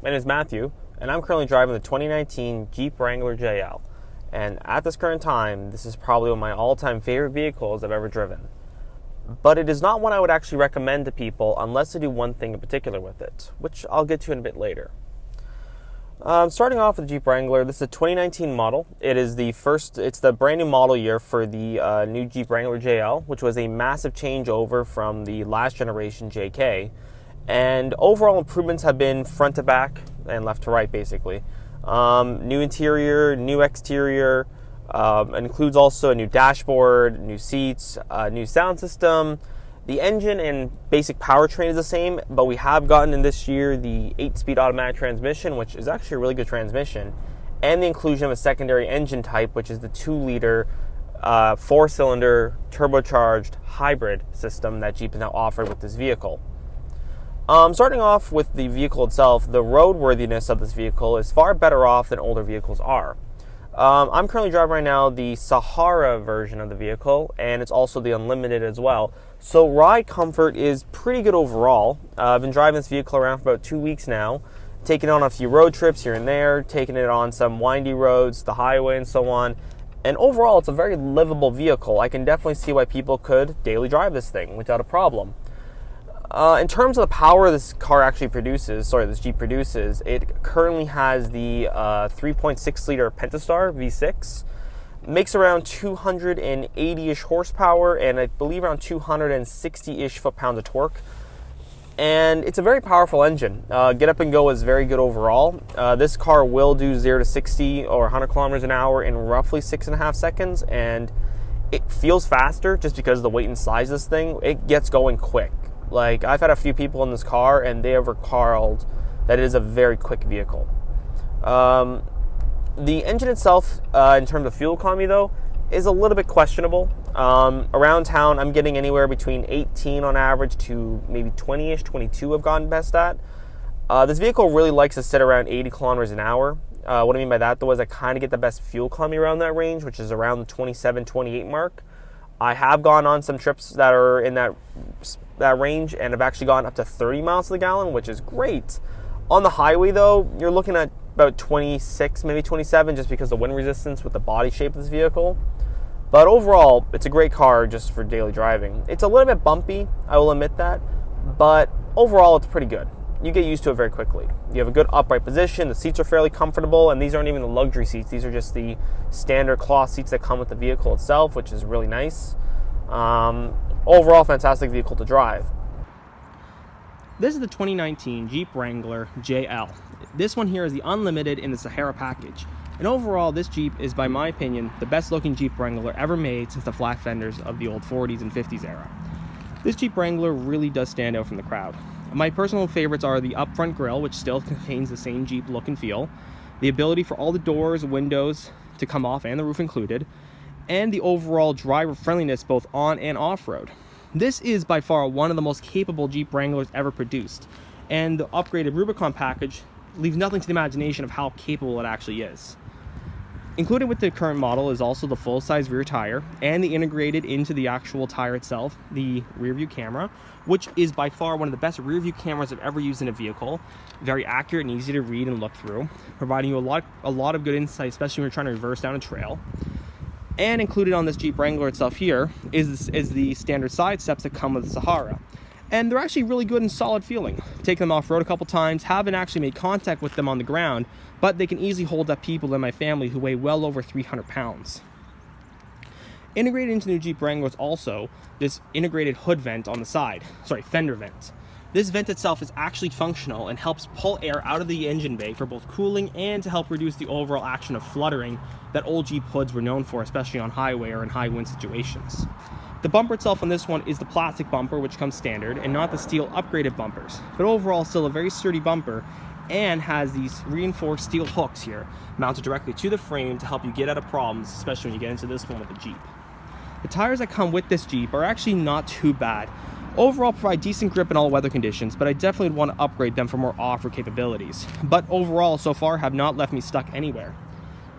My name is Matthew, and I'm currently driving the 2019 Jeep Wrangler JL. And at this current time, this is probably one of my all-time favorite vehicles I've ever driven. But it is not one I would actually recommend to people unless they do one thing in particular with it, which I'll get to in a bit later. Starting off with the Jeep Wrangler, this is a 2019 model. It's the brand new model year for the new Jeep Wrangler JL, which was a massive changeover from the last generation JK. And overall improvements have been front to back and left to right, basically. New interior, new exterior, includes also a new dashboard, new seats, new sound system. The engine and basic powertrain is the same, but we have gotten in this year the 8-speed automatic transmission, which is actually a really good transmission, and the inclusion of a secondary engine type, which is the 2-liter 4-cylinder turbocharged hybrid system that Jeep is now offered with this vehicle. Starting off with the vehicle itself, the roadworthiness of this vehicle is far better off than older vehicles are. I'm currently driving right now the Sahara version of the vehicle, and it's also the Unlimited as well. So ride comfort is pretty good overall. I've been driving this vehicle around for about 2 weeks now, taking it on a few road trips here and there, taking it on some windy roads, the highway and so on. And overall, it's a very livable vehicle. I can definitely see why people could daily drive this thing without a problem. In terms of the power this Jeep produces, it currently has the 3.6-liter Pentastar V6, makes around 280-ish horsepower, and I believe around 260-ish foot-pounds of torque. And it's a very powerful engine. Get up and go is very good overall. This car will do 0 to 60 or 100 kilometers an hour in roughly 6.5 seconds, and it feels faster just because of the weight and size of this thing. It gets going quick. Like, I've had a few people in this car, and they have recalled that it is a very quick vehicle. The engine itself, in terms of fuel economy, though, is a little bit questionable. Around town, I'm getting anywhere between 18 on average to maybe 20-ish, 22 I've gotten best at. This vehicle really likes to sit around 80 kilometers an hour. What I mean by that, though, is I kind of get the best fuel economy around that range, which is around the 27, 28 mark. I have gone on some trips that are in that range and have actually gone up to 30 miles to the gallon, which is great. On the highway, though, you're looking at about 26, maybe 27, just because of the wind resistance with the body shape of this vehicle. But overall, it's a great car just for daily driving. It's a little bit bumpy, I will admit that, but overall, it's pretty good. You get used to it very quickly. You have a good upright position, the seats are fairly comfortable, and these aren't even the luxury seats. These are just the standard cloth seats that come with the vehicle itself, which is really nice. Overall, fantastic vehicle to drive. This is the 2019 Jeep Wrangler JL. This one here is the Unlimited in the Sahara package. And overall, this Jeep is, by my opinion, the best looking Jeep Wrangler ever made since the flat fenders of the old 40s and 50s era. This Jeep Wrangler really does stand out from the crowd. My personal favorites are the up-front grille, which still contains the same Jeep look and feel, the ability for all the doors, windows to come off and the roof included, and the overall driver friendliness both on and off-road. This is by far one of the most capable Jeep Wranglers ever produced, and the upgraded Rubicon package leaves nothing to the imagination of how capable it actually is. Included with the current model is also the full-size rear tire and the integrated into the actual tire itself, the rear view camera, which is by far one of the best rear view cameras I've ever used in a vehicle. Very accurate and easy to read and look through, providing you a lot of good insight, especially when you're trying to reverse down a trail. And included on this Jeep Wrangler itself here is the standard side steps that come with the Sahara. And they're actually really good and solid feeling. Taken them off-road a couple times, haven't actually made contact with them on the ground, but they can easily hold up people in my family who weigh well over 300 pounds. Integrated into the new Jeep Wrangler is also this integrated hood vent on the side, fender vent. This vent itself is actually functional and helps pull air out of the engine bay for both cooling and to help reduce the overall action of fluttering that old Jeep hoods were known for, especially on highway or in high wind situations. The bumper itself on this one is the plastic bumper, which comes standard, and not the steel upgraded bumpers. But overall, still a very sturdy bumper, and has these reinforced steel hooks here mounted directly to the frame to help you get out of problems, especially when you get into this one with the Jeep. The tires that come with this Jeep are actually not too bad. Overall, provide decent grip in all weather conditions, but I definitely would want to upgrade them for more off-road capabilities. But overall, so far, have not left me stuck anywhere.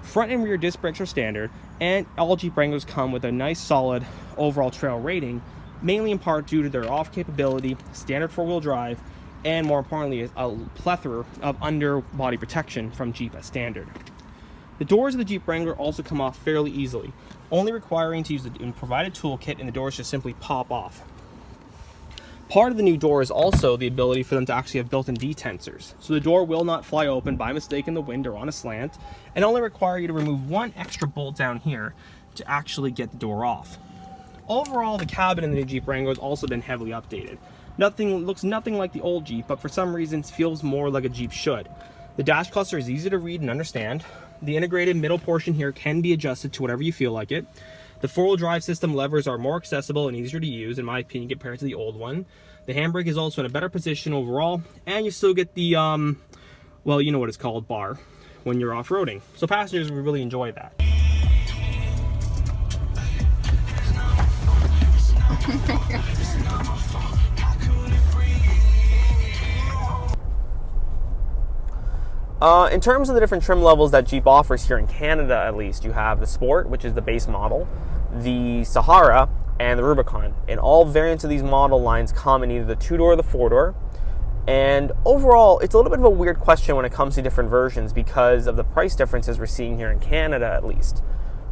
Front and rear disc brakes are standard, and all Jeep Wranglers come with a nice solid overall trail rating, mainly in part due to their off capability, standard 4-wheel drive, and more importantly, a plethora of underbody protection from Jeep as standard. The doors of the Jeep Wrangler also come off fairly easily, only requiring to use the provided toolkit, and the doors just simply pop off. Part of the new door is also the ability for them to actually have built-in detensors, so the door will not fly open by mistake in the wind or on a slant, and only require you to remove one extra bolt down here to actually get the door off. Overall, the cabin in the new Jeep Wrangler has also been heavily updated. Looks nothing like the old Jeep, but for some reason feels more like a Jeep should. The dash cluster is easy to read and understand. The integrated middle portion here can be adjusted to whatever you feel like it. The four-wheel drive system levers are more accessible and easier to use, in my opinion, compared to the old one. The handbrake is also in a better position overall, and you still get the, well, you know what it's called, bar, when you're off-roading. So passengers will really enjoy that. In terms of the different trim levels that Jeep offers here in Canada, at least, you have the Sport, which is the base model, the Sahara, and the Rubicon. And all variants of these model lines come in either the 2-door or the 4-door. And overall, it's a little bit of a weird question when it comes to different versions because of the price differences we're seeing here in Canada, at least.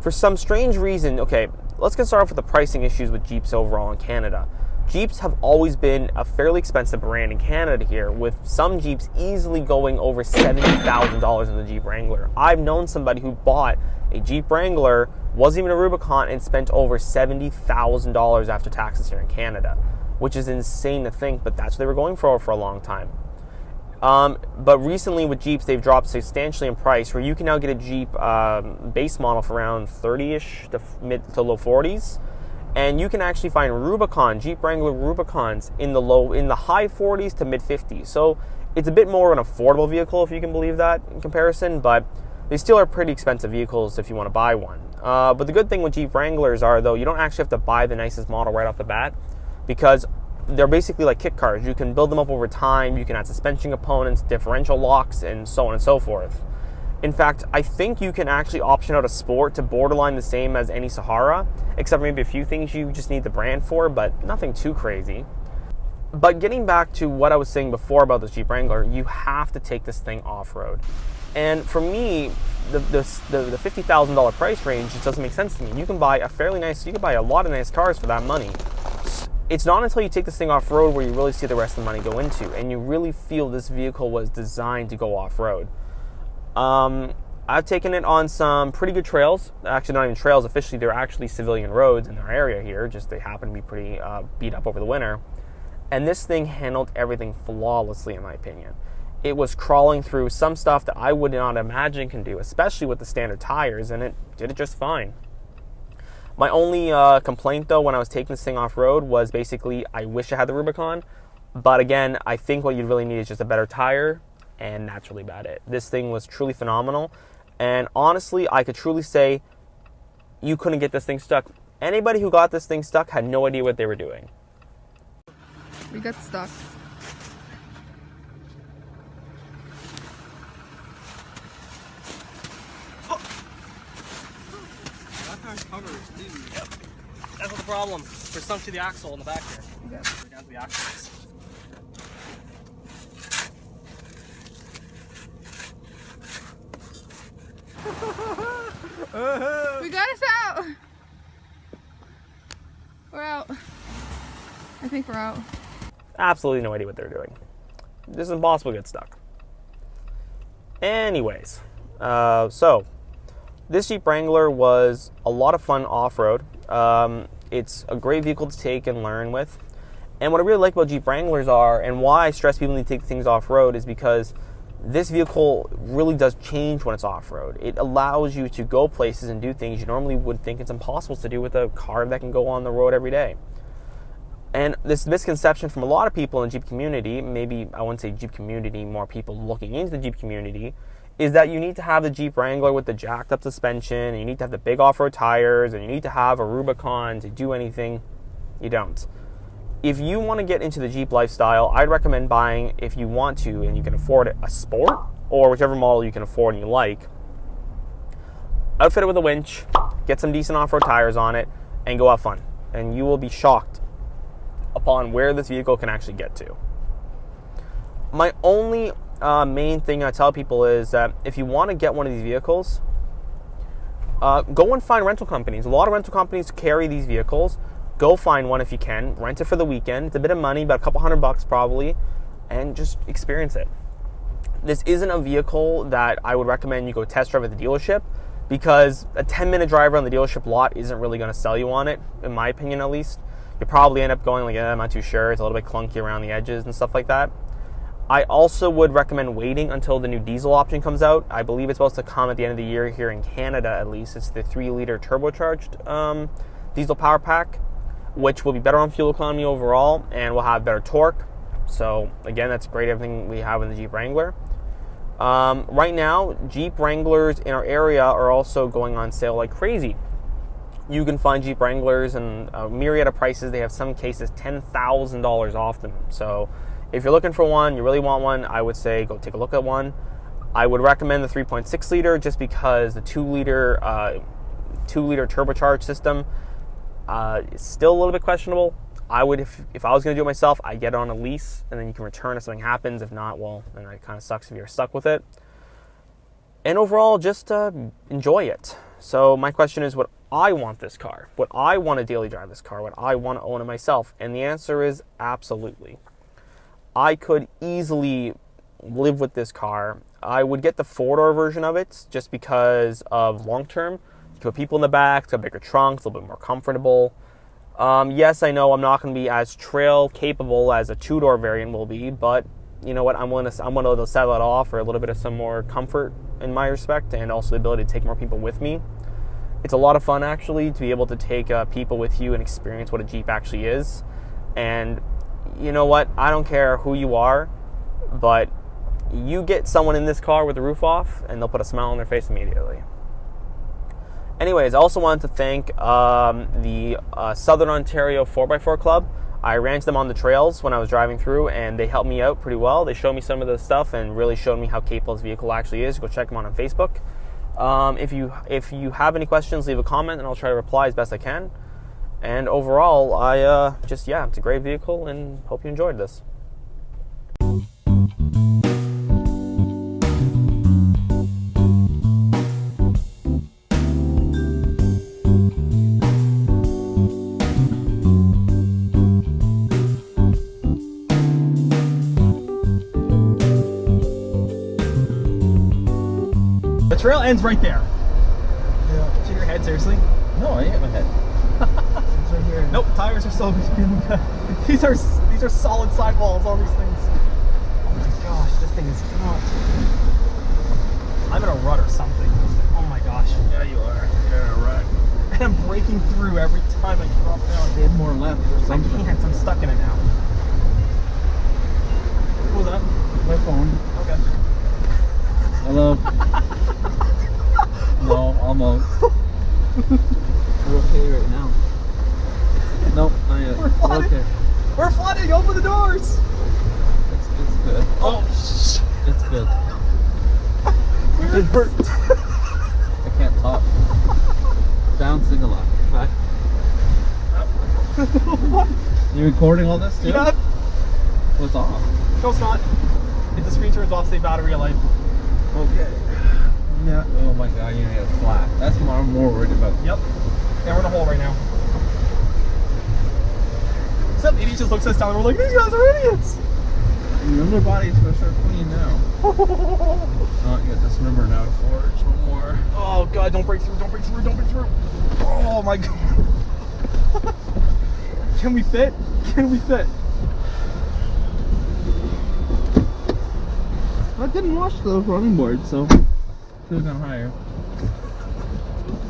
For some strange reason, okay, let's get started off with the pricing issues with Jeeps overall in Canada. Jeeps have always been a fairly expensive brand in Canada here, with some Jeeps easily going over $70,000 in the Jeep Wrangler. I've known somebody who bought a Jeep Wrangler, wasn't even a Rubicon, and spent over $70,000 after taxes here in Canada, which is insane to think, but that's what they were going for a long time. But recently with Jeeps, they've dropped substantially in price, where you can now get a Jeep base model for around 30-ish to mid to low 40s. And you can actually find Rubicon, Jeep Wrangler Rubicons in the high 40s to mid 50s. So it's a bit more of an affordable vehicle, if you can believe that in comparison, but they still are pretty expensive vehicles if you want to buy one. But the good thing with Jeep Wranglers are, though, you don't actually have to buy the nicest model right off the bat, because they're basically like kit cars. You can build them up over time, you can add suspension components, differential locks, and so on and so forth. In fact, I think you can actually option out a Sport to borderline the same as any Sahara, except maybe a few things you just need the brand for, but nothing too crazy. But getting back to what I was saying before about this Jeep Wrangler, you have to take this thing off-road. And for me, the $50,000 price range just doesn't make sense to me. You can buy you can buy a lot of nice cars for that money. It's not until you take this thing off-road where you really see the rest of the money go into, and you really feel this vehicle was designed to go off-road. I've taken it on some pretty good trails. Actually, not even trails officially. They're actually civilian roads in our area here. Just they happen to be pretty beat up over the winter. And this thing handled everything flawlessly, in my opinion. It was crawling through some stuff that I would not imagine can do, especially with the standard tires, and it did it just fine. My only complaint, though, when I was taking this thing off-road was basically I wish I had the Rubicon. But again, I think what you really need is just a better tire, and that's really about it. This thing was truly phenomenal, and honestly, I could truly say you couldn't get this thing stuck. Anybody who got this thing stuck had no idea what they were doing. We got stuck. Yep. That's what the problem. We're sunk to the axle in the back here. Yep. We're down to the axles. We got us out! We're out. I think we're out. Absolutely no idea what they're doing. This is impossible to get stuck. Anyways, so this Jeep Wrangler was a lot of fun off-road. It's a great vehicle to take and learn with. And what I really like about Jeep Wranglers are, and why I stress people need to take things off-road, is because this vehicle really does change when it's off-road. It allows you to go places and do things you normally would think it's impossible to do with a car that can go on the road every day. And this misconception from a lot of people in the Jeep community, maybe I wouldn't say Jeep community, more people looking into the Jeep community, is that you need to have the Jeep Wrangler with the jacked up suspension, and you need to have the big off-road tires, and you need to have a Rubicon to do anything. You don't. If you want to get into the Jeep lifestyle, I'd recommend buying, if you want to and you can afford it, a Sport, or whichever model you can afford and you like. Outfit it with a winch, get some decent off-road tires on it, and go have fun. And you will be shocked upon where this vehicle can actually get to. My only main thing I tell people is that if you want to get one of these vehicles, go and find rental companies. A lot of rental companies carry these vehicles. Go find one if you can. Rent it for the weekend. It's a bit of money, about a couple $100 probably, and just experience it. This isn't a vehicle that I would recommend you go test drive at the dealership, because a 10-minute drive around the dealership lot isn't really going to sell you on it, in my opinion at least. You'll probably end up going like, I'm not too sure. It's a little bit clunky around the edges and stuff like that. I also would recommend waiting until the new diesel option comes out. I believe it's supposed to come at the end of the year here in Canada at least. It's the 3-liter turbocharged diesel power pack, which will be better on fuel economy overall and will have better torque. So again, that's great, everything we have in the Jeep Wrangler. Right now, Jeep Wranglers in our area are also going on sale like crazy. You can find Jeep Wranglers in a myriad of prices. They have some cases $10,000 off them. So if you're looking for one, you really want one, I would say go take a look at one. I would recommend the 3.6 liter just because the 2-liter turbocharged system is still a little bit questionable. I would, if I was going to do it myself, I'd get it on a lease, and then you can return if something happens. If not, well, then it kind of sucks if you're stuck with it. And overall, just enjoy it. So my question is, would I want this car? Would I want to daily drive this car? Would I want to own it myself? And the answer is absolutely. I could easily live with this car. I would get the 4-door version of it just because of long-term. You can put people in the back, it's got bigger trunks, a little bit more comfortable. Yes, I know I'm not going to be as trail capable as a 2-door variant will be, but you know what? I'm willing to sell that off for a little bit of some more comfort in my respect, and also the ability to take more people with me. It's a lot of fun actually to be able to take people with you and experience what a Jeep actually is. And you know what? I don't care who you are, but you get someone in this car with the roof off, and they'll put a smile on their face immediately. Anyways, I also wanted to thank the Southern Ontario 4x4 Club. I ran to them on the trails when I was driving through, and they helped me out pretty well. They showed me some of the stuff and really showed me how capable this vehicle actually is. Go check them out on Facebook. If you have any questions, leave a comment, and I'll try to reply as best I can. And overall, it's a great vehicle, and hope you enjoyed this. The trail ends right there. Yeah. Shake your head, seriously. No, I hit my head. It's right here. Nope, tires are so good. These are solid sidewalls on these things. Oh my gosh, this thing is not. I'm in a rut or something. Oh my gosh. Yeah, you are. You're in a rut. And I'm breaking through every time I drop down. Hit more left or I something. can't, I'm stuck in it now. What was that? My phone. Okay. Hello. No, almost. We're okay right now. Nope, not yet. We're flooding. Okay. We're flooding! Open the doors! It's good. Oh, It's good. it hurt. I can't talk. Bouncing a lot. Back. You recording all this too? Yeah. What's off? No, it's not. If the screen turns off, say battery alive. Okay. Yeah. Oh my god, you need a flat. That's what I'm more worried about. Yep. Yeah, we're in a hole right now. Some idiot just looks at us down and we're like, these guys are idiots! Your other body's gonna start clean now. Oh, you got this river now to forge. One more. Oh god, don't break through, don't break through, don't break through. Oh my god. Can we fit? Can we fit? I didn't wash those running boards, so could have gone higher.